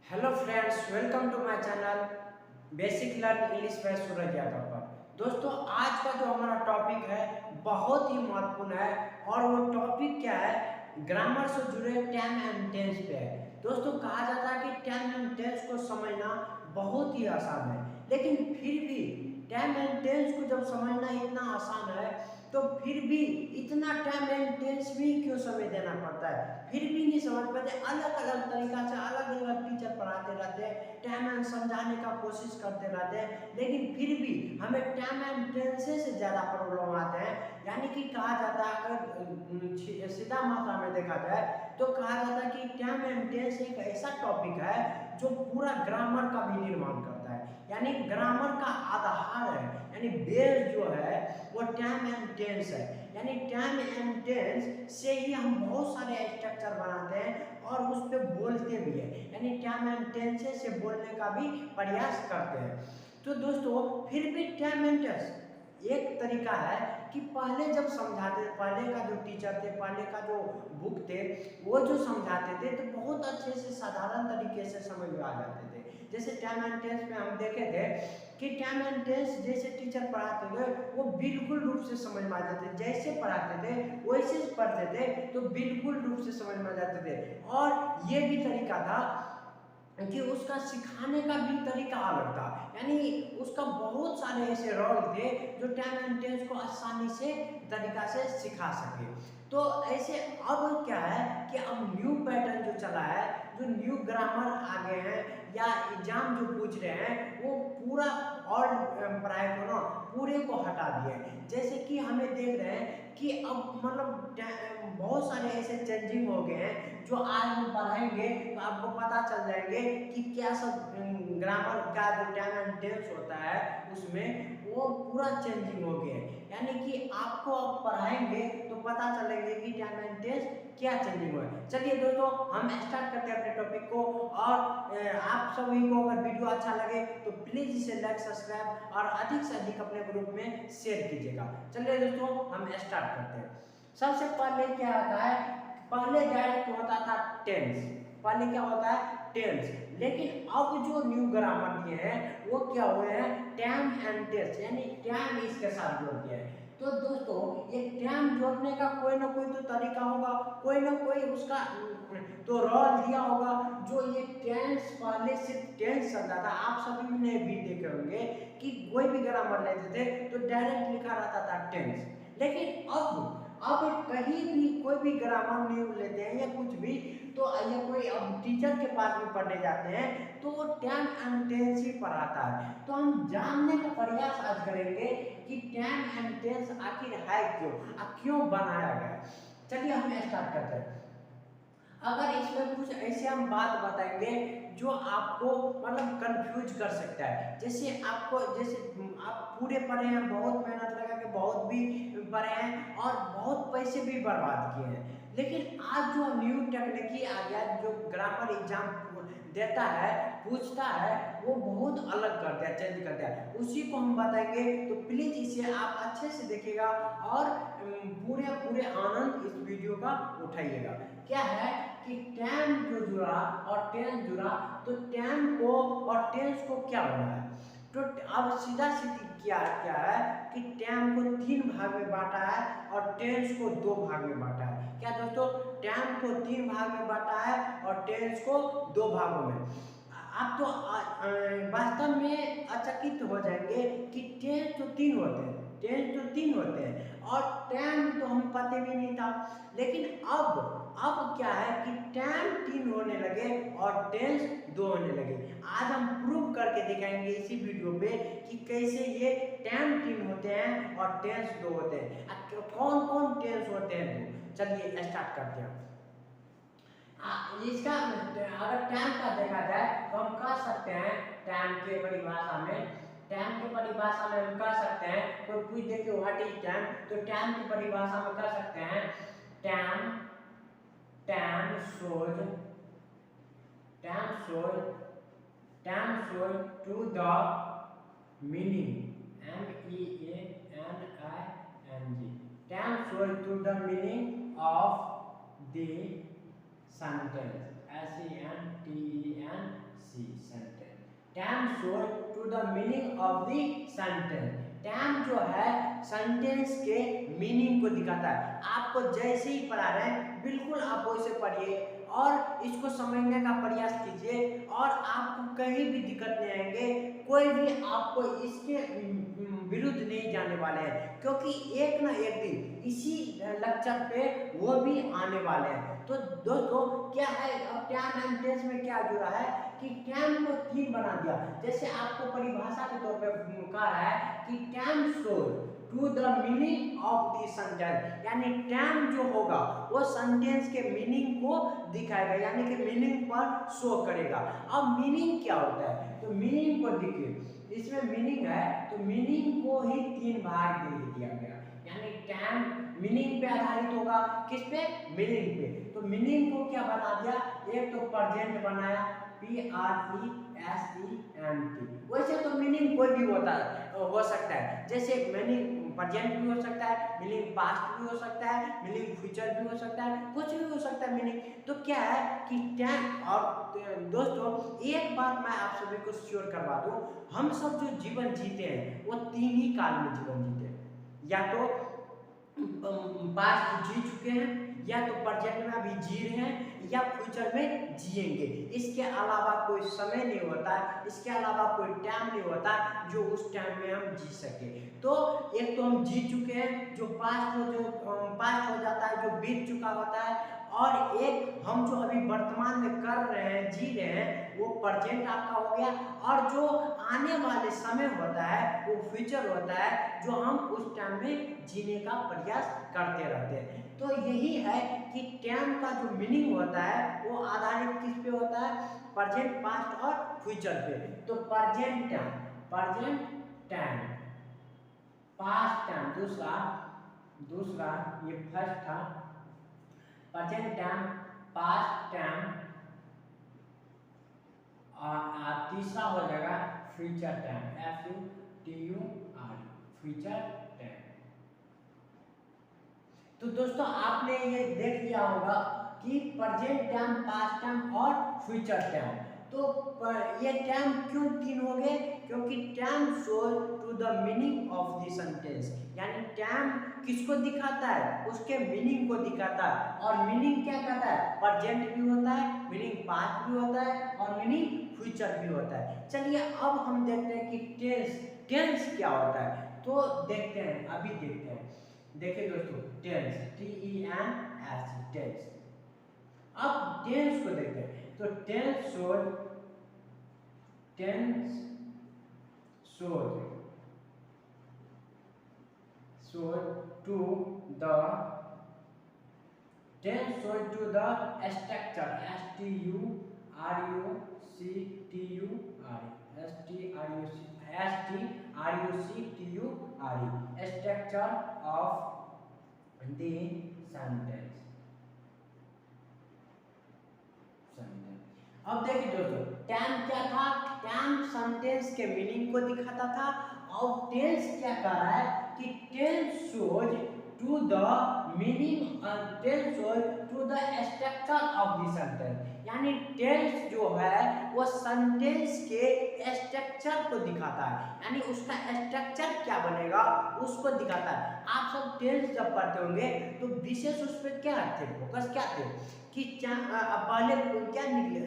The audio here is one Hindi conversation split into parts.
Hello friends, welcome to my channel basic learn English by Suraj Yadav पर। दोस्तों, आज का जो हमारा टॉपिक है बहुत ही महत्वपूर्ण है और वो टॉपिक क्या है, ग्रामर से जुड़े टेन एंड टेंस पे है। दोस्तों, कहा जाता है कि टेन एंड टेंस को समझना बहुत ही आसान है, लेकिन फिर भी टेन एंड टेंस को जब समझना इतना आसान है तो फिर भी इतना टाइम एंड टेंस भी क्यों समय देना पड़ता है, फिर भी नहीं समझ पाते। अलग अलग तरीका से अलग अलग टीचर पढ़ाते रहते हैं, टाइम एंड समझाने का कोशिश करते रहते हैं, लेकिन फिर भी हमें टाइम एंड टेंसे से ज़्यादा प्रॉब्लम आते हैं। यानी कि कहा जाता है, अगर सीधा मात्रा में देखा जाए तो कहा जाता है कि टाइम एंड टेंस एक ऐसा टॉपिक है जो पूरा ग्रामर का भी निर्माण करता है, यानी ग्रामर का आधार है, यानी बेस जो है वो टाइम एंड टेंस है। यानी टाइम एंड टेंस से ही हम बहुत सारे स्ट्रक्चर बनाते हैं और उस पर बोलते भी हैं, यानी टाइम एंड टेंस से बोलने का भी प्रयास करते हैं। तो दोस्तों, फिर भी टाइम एंड टेंस एक तरीका है कि पहले जब समझाते, पहले का जो टीचर थे, पहले का जो बुक थे, वो जो समझाते थे तो बहुत अच्छे से साधारण तरीके से समझ में आ जाते थे। जैसे टाइम एंड टेंस में हम देखे थे कि टाइम एंड टेंस जैसे टीचर पढ़ाते थे वो बिल्कुल रूप से समझ में आ जाते थे, जैसे पढ़ाते थे वैसे पढ़ते थे तो बिल्कुल रूप से समझ में आ जाते थे। और ये भी तरीका था कि उसका सिखाने का भी तरीका अलग था, यानी उसका बहुत सारे ऐसे रोल थे जो टाइम एंड टेंस को आसानी से तरीका से सिखा सके। तो ऐसे अब क्या है कि अब न्यू पैटर्न जो चला है, जो न्यू ग्रामर आ गए हैं या एग्जाम जो पूछ रहे हैं वो पूरा और पढ़ाई को ना पूरे को हटा दिए। जैसे कि हमें देख रहे हैं कि अब मतलब बहुत सारे ऐसे चेंजिंग हो गए हैं जो आज हम पढ़ाएंगे तो आपको पता चल जाएंगे कि क्या सब ग्रामर का जो टाइम एंड टेंस होता है उसमें वो पूरा चेंजिंग हो गया है। यानी कि आपको अब पढ़ाएंगे तो पता चलेंगे कि टाइम एंड टेंस क्या चेंजिंग हुआ है। चलिए दोस्तों, हम स्टार्ट करते हैं अपने टॉपिक को। और आप सभी को अगर वीडियो अच्छा लगे तो प्लीज इसे लाइक, सब्सक्राइब और अधिक से अधिक अपने ग्रुप में शेयर कीजिएगा। चलिए दोस्तों, हम स्टार्ट करते हैं। सबसे पहले क्या होता है, पहले डायरेक्ट होता था टेंस, पहले क्या होता है टेंस, लेकिन अब जो न्यू ग्रामर दिए हैं वो क्या हुए हैं टाइम एंड टेंस, यानी टाइम इसके साथ जोड़ दिया है। तो दोस्तों, ये टाइम जोड़ने का कोई ना कोई तो तरीका होगा, कोई ना कोई उसका तो रोल दिया होगा। जो ये टेंस पहले सिर्फ टेंस चलता था, आप सभी ने भी देखे होंगे कि कोई भी ग्रामर लेते थे तो डायरेक्ट लिखा रहता था टेंस, लेकिन अब कहीं भी कोई भी ग्रामर न्यू लेते हैं या कुछ भी, तो या कोई अब टीचर के पास भी पढ़ने जाते हैं तो वो टाइम एंड टेंस ही पढ़ाता है। तो हम जानने का प्रयास आज करेंगे कि टाइम एंड टेंस आखिर है क्यों, क्यों बनाया गया। चलिए हम स्टार्ट करते हैं। अगर इसमें कुछ ऐसे हम बात बताएंगे जो आपको मतलब कंफ्यूज कर सकता है, जैसे आपको, जैसे आप पूरे पढ़े हैं, बहुत मेहनत लगा के बहुत भी पढ़े हैं और बहुत पैसे भी बर्बाद किए हैं, लेकिन आज जो न्यू टेक्निकी आ गया, जो ग्रामर एग्जाम देता है, पूछता है, वो बहुत अलग कर दिया, चेंज कर दिया, उसी को हम बताएंगे। तो प्लीज इसे आप अच्छे से देखिएगा और पूरे पूरे आनंद इस वीडियो का उठाइएगा। क्या है कि टाइम जो जुड़ा और टेंस जुड़ा, तो टाइम को और टेंस को क्या बना है, तो अब सीधा सीधी क्या क्या है कि टाइम को 3 भाग में बांटा है और टेंस को 2 भाग में बांटा है। क्या दोस्तों, टाइम को 3 भाग में बांटा है और टेंस को 2 भागों में। आप तो वास्तव में अचकित हो जाएंगे कि टेंस तो 3 होते हैं, टेंस तो 3 होते हैं और टाइम तो हम पता भी नहीं था, लेकिन अब क्या है कि टाइम 3 होने लगे और टेंस 2 होने लगे। आज हम प्रूव करके दिखाएंगे इसी वीडियो पे कि कैसे ये टाइम 3 होते हैं और टेंस 2 होते हैं, कौन कौन टेंस होते हैं। तो चलिए स्टार्ट करते हैं। इसका अगर टाइम का देखा जाए तो हम कह सकते हैं, टाइम के परिभाषा में, टाइम की परिभाषा में हम कह सकते हैं, तो पूछ दे कि व्हाट इज टाइम, तो टाइम की परिभाषा में कह सकते हैं time time shows time shows time shows to the meaning, meaning, time shows to the meaning of the sentence, SENTENC sentence. Term show to the meaning of the sentence. Term जो है सेंटेंस के मीनिंग को दिखाता है। आपको जैसे ही पढ़ा रहे हैं बिल्कुल आप वैसे पढ़िए और इसको समझने का प्रयास कीजिए और आपको कहीं भी दिक्कत नहीं आएंगे। कोई भी आपको इसके विरुद्ध नहीं जाने वाले हैं, क्योंकि एक ना एक दिन इसी लेक्चर पे वो भी आने वाले हैं। तो दोस्तों क्या है, अब टर्म एंड टेंस में क्या जुड़ा है कि टर्म को तीन बना दिया। जैसे आपको परिभाषा के तौर पे कहा है कि term shows to the meaning of the sentence, यानी टर्म जो होगा वो सेंटेंस के मीनिंग को दिखाएगा, यानी कि मीनिंग पर शो करेगा। अब मीनिंग क्या होता है, तो मीनिंग को देखिए, इसमें मीनिंग है तो मीनिंग को ही तीन भाग दे दिया गया, यानी टर्म मीनिंग पे आधारित होगा। किस पे, मीनिंग पे। तो मीनिंग को क्या बना दिया, एक तो प्रेजेंट बनाया, PRESENT। वैसे तो मीनिंग कोई भी होता है, हो सकता है, जैसे मीनिंग प्रेजेंट भी हो सकता है, मीनिंग पास्ट भी हो सकता है, मीनिंग फ्यूचर भी हो सकता है, कुछ भी हो सकता है मीनिंग। तो क्या है कि टर्म, और दोस्तों एक बात मैं आप सभी को श्योर करवा दूं, हम सब जो जीवन जीते हैं वो तीन ही काल में जीवन जीते हैं, या तो पास्ट जी चुके हैं, या तो प्रेजेंट में अभी जी रहे हैं, या फ्यूचर में जिएंगे। इसके अलावा कोई समय नहीं होता, इसके अलावा कोई टाइम नहीं होता जो उस टाइम में हम जी सके। तो एक तो हम जी चुके हैं, जो पास्ट हो जाता है, जो बीत चुका होता है, और एक हम जो अभी वर्तमान में कर रहे हैं, जी रहे हैं, वो प्रेजेंट आपका हो गया, और जो आने वाले समय होता है वो फ्यूचर होता है, जो हम उस टाइम में जीने का प्रयास करते रहते हैं। तो यही है कि टर्म का जो मीनिंग होता है वो आधारित किस पे होता है, प्रेजेंट, पास्ट और फ्यूचर पे। तो प्रेजेंट टाइम, पास्ट टाइम, दूसरा ये फर्स्ट था, प्रेजेंट टाइम, पास्ट टाइम, और तीसरा हो जाएगा future time, FUTUR, future time. तो दोस्तों आपने ये देख लिया होगा कि प्रेजेंट टाइम, पास्ट टाइम और फ्यूचर टाइम। तो ये टाइम क्यों तीन हो गए, क्योंकि time shows to the meaning of the sentence, यानी टाइम किसको दिखाता है, उसके मीनिंग को दिखाता है। और मीनिंग क्या कहता है, प्रेजेंट भी होता है, मीनिंग पास्ट भी होता है, और मीनिंग फ्यूचर भी होता है। चलिए अब हम देखते हैं कि टेंस क्या होता है, तो देखते हैं, अभी देखते हैं। देखिए दोस्तों, टेंस, TENS, टेंस। अब टेंस को देखते हैं, तो tense shows to the structure, structure of the sentence. अब देखिए दोस्तों, टर्म क्या था, टर्म सेंटेंस के मीनिंग को दिखाता था, और टेंस क्या कर रहा है कि tense shows to the meaning, tense shows to the structure of the sentence, यानी टेंस जो है वो सेंटेंस के स्ट्रक्चर को दिखाता है, यानी उसका स्ट्रक्चर क्या बनेगा उसको दिखाता है। आप सब टेंस जब पढ़ते होंगे तो विशेष उस पर क्या थे, फोकस क्या थे कि पहले क्या निकले,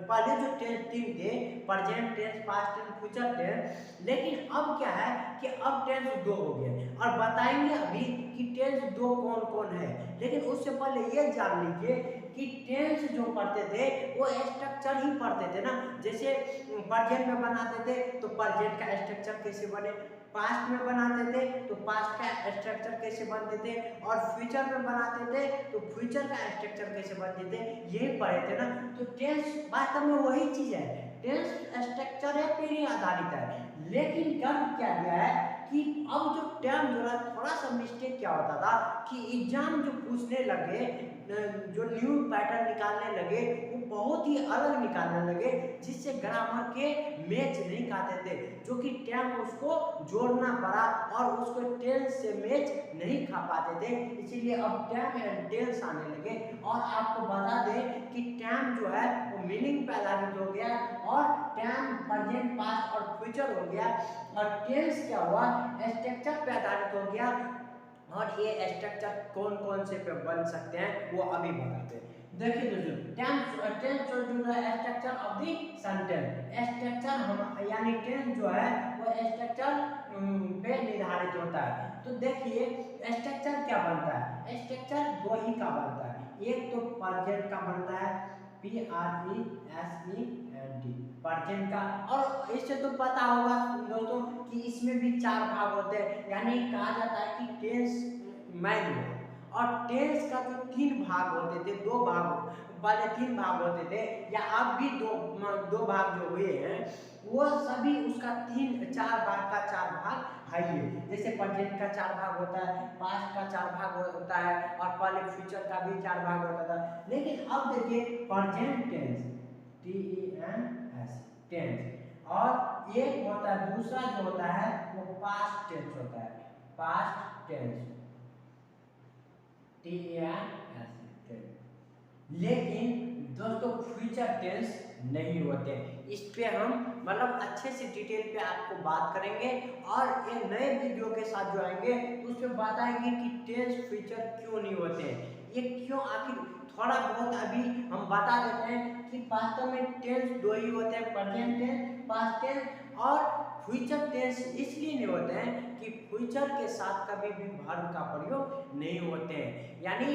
पहले जो टेंस तीन थे, present tense, past tense, future tense, लेकिन अब क्या है कि अब टेंस दो हो गए, और बताएंगे अभी कि टेंस दो कौन कौन है। लेकिन उससे पहले ये जान लीजिए कि टेंस जो पढ़ते थे वो स्ट्रक्चर ही पढ़ते थे ना, जैसे प्रेजेंट में बनाते थे तो प्रेजेंट का स्ट्रक्चर कैसे बने, पास्ट में बनाते थे तो पास्ट का स्ट्रक्चर कैसे बनते थे, और फ्यूचर में बनाते थे तो फ्यूचर का स्ट्रक्चर कैसे बनते थे, यही पढ़े थे ना। तो टेंस वास्तव में वही चीज है, टेंस स्ट्रक्चर है, पे ही आधारित है। लेकिन कर क्या गया है कि अब जो टर्म जो है, थोड़ा सा मिस्टेक क्या होता था कि एग्जाम जो पूछने लगे, जो न्यू पैटर्न निकालने लगे वो बहुत ही अलग निकालने लगे, जिससे ग्रामर के मैच नहीं खाते थे, जो कि टर्म उसको जोड़ना पड़ा और उसको टेंस से मैच नहीं खा पाते थे। इसीलिए अब टर्म एंड टेंस आने लगे। और आपको बता दें कि टैम जो है वो मीनिंग पे आधारित हो गया और टैम प्रेजेंट पास्ट और फ्यूचर हो गया और टेंस क्या हुआ स्ट्रक्चर पे आधारित हो गया और ये स्ट्रक्चर कौन कौन से पे बन सकते हैं वो अभी बताते हैं। देखिए दोस्तों टेंस जो है structure of the sentence structure हम यानी टेंस जो है वो स्ट्रक्चर पे निर्धारित होता है। तो देखिए स्ट्रक्चर क्या बनता है स्ट्रक्चर दो ही का बनता है एक तो प्रेजेंट का बनता है PRESENT प्रेजेंट का और इससे तो पता होगा दोस्तों कि इसमें भी चार भाग होते हैं यानी कहा जाता है कि टेंस मैन और टेंस का जो तीन भाग होते थे दो भाग पहले तीन भाग होते थे या अब भी दो भाग जो हुए हैं वो सभी उसका चार भाग का चार भाग है ही जैसे प्रेजेंट का चार भाग होता है पास्ट का चार भाग होता है और पहले फ्यूचर का भी चार भाग होता था लेकिन अब देखिए प्रेजेंट टेंस TENS टेंस और एक होता है दूसरा जो होता है वो पास्ट टेंस होता है पास्ट टेंस TENS लेकिन दोस्तों फ्यूचर टेंस नहीं होते इस पे हम मतलब अच्छे से डिटेल पे आपको बात करेंगे और एक नए वीडियो के साथ जो आएंगे तो उसमें बताएंगे कि टेंस फ्यूचर क्यों नहीं होते ये क्यों आखिर थोड़ा बहुत अभी हम बता देते हैं कि वास्तव में टेंस दो ही होते हैं प्रेजेंट टेंस पास्ट टेंस और फ्यूचर टेंस इसलिए नहीं होते हैं कि फ्यूचर के साथ कभी भी वर्ब का प्रयोग नहीं होते हैं यानी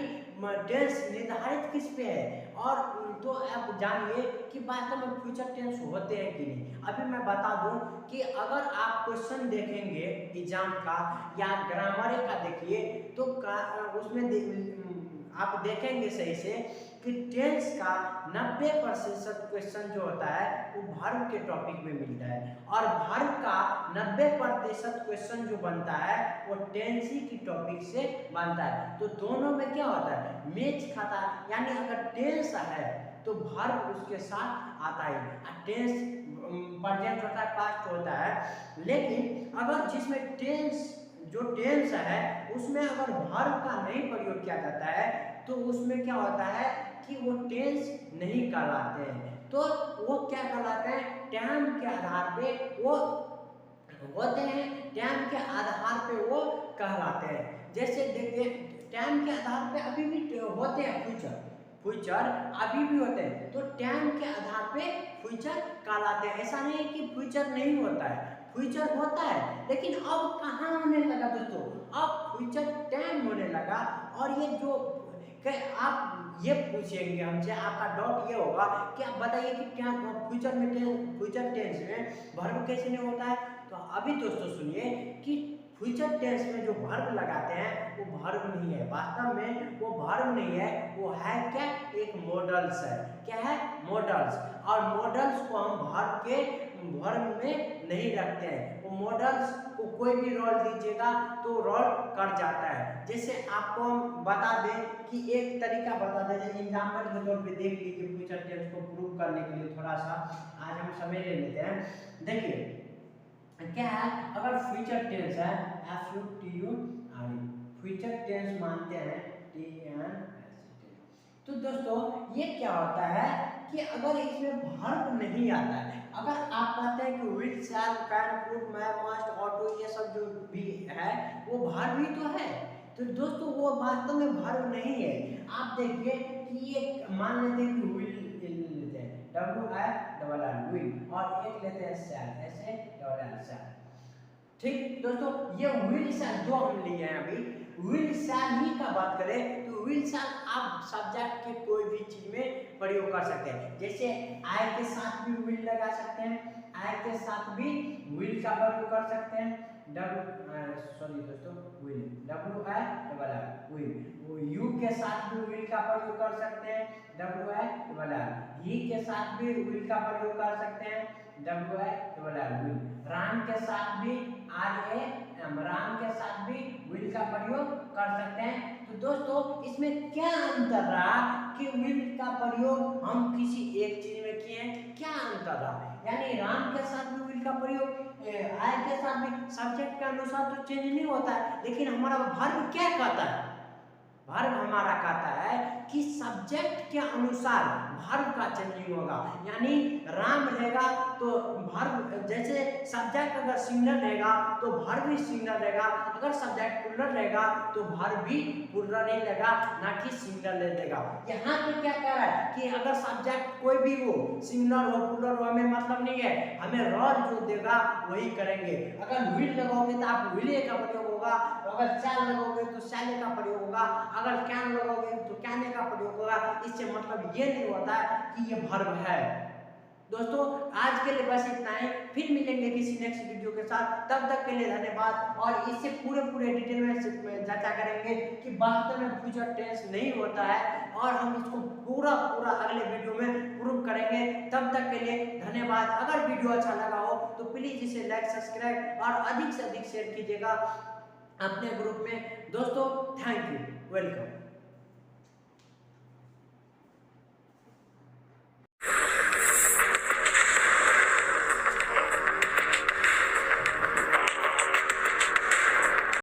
टेंस निर्धारित किस पे है और तो आप जानिए कि वास्तव में फ्यूचर टेंस होते हैं कि नहीं। अभी मैं बता दूं कि अगर आप क्वेश्चन देखेंगे एग्जाम का या ग्रामर का देखिए तो उसमें आप देखेंगे सही से कि टेंस का 90% क्वेश्चन जो होता है वो वर्ब के टॉपिक में मिलता है और वर्ब का 90% क्वेश्चन जो बनता है वो टेंस ही की टॉपिक से बनता है। तो दोनों में क्या होता है मैच खाता है यानी अगर टेंस है तो वर्ब उसके साथ आता है टेंस प्रेजेंट होता है पास्ट होता है लेकिन अगर जिसमें जो टेंस है उसमें अगर वर्ब का नहीं प्रयोग किया जाता है तो उसमें क्या होता है कि वो टेंस नहीं कहलाते हैं तो वो क्या कहलाते हैं टाइम के आधार पे वो होते हैं टाइम के आधार पे वो कहलाते हैं। जैसे देखते टाइम के आधार पे अभी भी होते हैं फ्यूचर अभी भी होते हैं तो टाइम के आधार पे फ्यूचर कहलाते हैं। ऐसा नहीं है कि फ्यूचर नहीं होता है फ्यूचर होता है लेकिन अब कहाँ होने लगा दोस्तों अब फ्यूचर टाइम होने लगा और ये जो आप ये पूछेंगे हमसे आपका डाउट ये होगा कि आप बताइए कि क्या फ्यूचर टेंस में वर्ब कैसे नहीं होता है। तो अभी दोस्तों सुनिए कि फ्यूचर टेंस में जो वर्ब लगाते हैं वो वर्ब नहीं है वास्तव में वो वर्ब नहीं है वो है क्या एक मॉडल्स है क्या है मॉडल्स और मॉडल्स को हम वर्ब में नहीं रखते हैं वो मॉडल्स को कोई भी रोल दीजिएगा तो रोल कर जाता है। जैसे आपको हम बता दें कि एक तरीका बता दें एग्जाम्पल के तौर पे देख लीजिए फ्यूचर टेंस को प्रूव करने के लिए थोड़ा सा आज हम समय ले लेते हैं। देखिए क्या है अगर फ्यूचर टेंस है FUTURE फ्यूचर टेंस मानते हैं TNS तो दोस्तों ये क्या होता है कि अगर इसमें वर्ब नहीं आता है अगर आप कहते हैं कि विल शैल कैन कुड मैं मस्ट ऑटो ये सब जो भी है वो वर्ब ही तो है तो दोस्तों वो वास्तव में वर्ब नहीं है। आप देखिए कि ये मान लेते हैं कि विल लेते हैं WILL विल और एक लेते हैं शैल ऐसे शैल ठीक दोस्तों ये विल शैल जो हम लिए हैं अभी विल शैल ही का बात करें तो विल शैल आप सब्जेक्ट के कोई भी चीज में प्रयोग कर सकते हैं। जैसे आई के साथ भी विल लगा सकते हैं आई के साथ भी विल का प्रयोग कर सकते हैं दोस्तों विल WILL विल यू के साथ भी विल का प्रयोग कर सकते हैं WILL ही के साथ भी विल का प्रयोग कर सकते हैं WILL राम के साथ भी राम के साथ भी विल का प्रयोग कर सकते हैं। तो दोस्तों इसमें क्या अंतर रहा कि विल का प्रयोग हम किसी एक चीज में किए क्या अंतर रहा यानी राम के साथ भी विल का प्रयोग आय के साथ भी सब्जेक्ट के अनुसार तो चेंज नहीं होता है लेकिन हमारा वर्ब क्या कहता है वर्ब हमारा कहता है कि सब्जेक्ट के अनुसार वर्ब का चेंजिंग होगा, यानी राम रहेगा तो वर्ब, जैसे सब्जेक्ट अगर सिंगुलर रहेगा तो वर्ब भी सिंगुलर रहेगा, अगर सब्जेक्ट प्लूरल रहेगा तो वर्ब भी प्लूरल ही रहेगा, ना कि सिंगुलर रहेगा। यहाँ पे क्या कह रहा है कि अगर सब्जेक्ट कोई भी हो, सिंगुलर हो प्लूरल हो, हमें मतलब नहीं है, हमें रोल जो देगा वही करेंगे। अगर विल लगाओगे तो आप विले का प्रयोग होगा, अगर शैल लगाओगे तो शैल का प्रयोग होगा, अगर कैन लगाओगे तो कैन का प्रयोग होगा। इससे मतलब ये नहीं होता है कि ये वर्ब है। दोस्तों आज के लिए बस इतना ही, फिर मिलेंगे किसी नेक्स्ट वीडियो के साथ, तब तक के लिए धन्यवाद। और इससे पूरे डिटेल में चर्चा करेंगे कि वास्तव में फ्यूचर टेंस नहीं होता है, और हम इसको पूरा अगले वीडियो में प्रूव करेंगे। तब तक के लिए धन्यवाद। अगर वीडियो अच्छा लगा हो तो प्लीज इसे लाइक, सब्सक्राइब और अधिक से अधिक शेयर कीजिएगा अपने ग्रुप में। दोस्तों थैंक यू, वेलकम।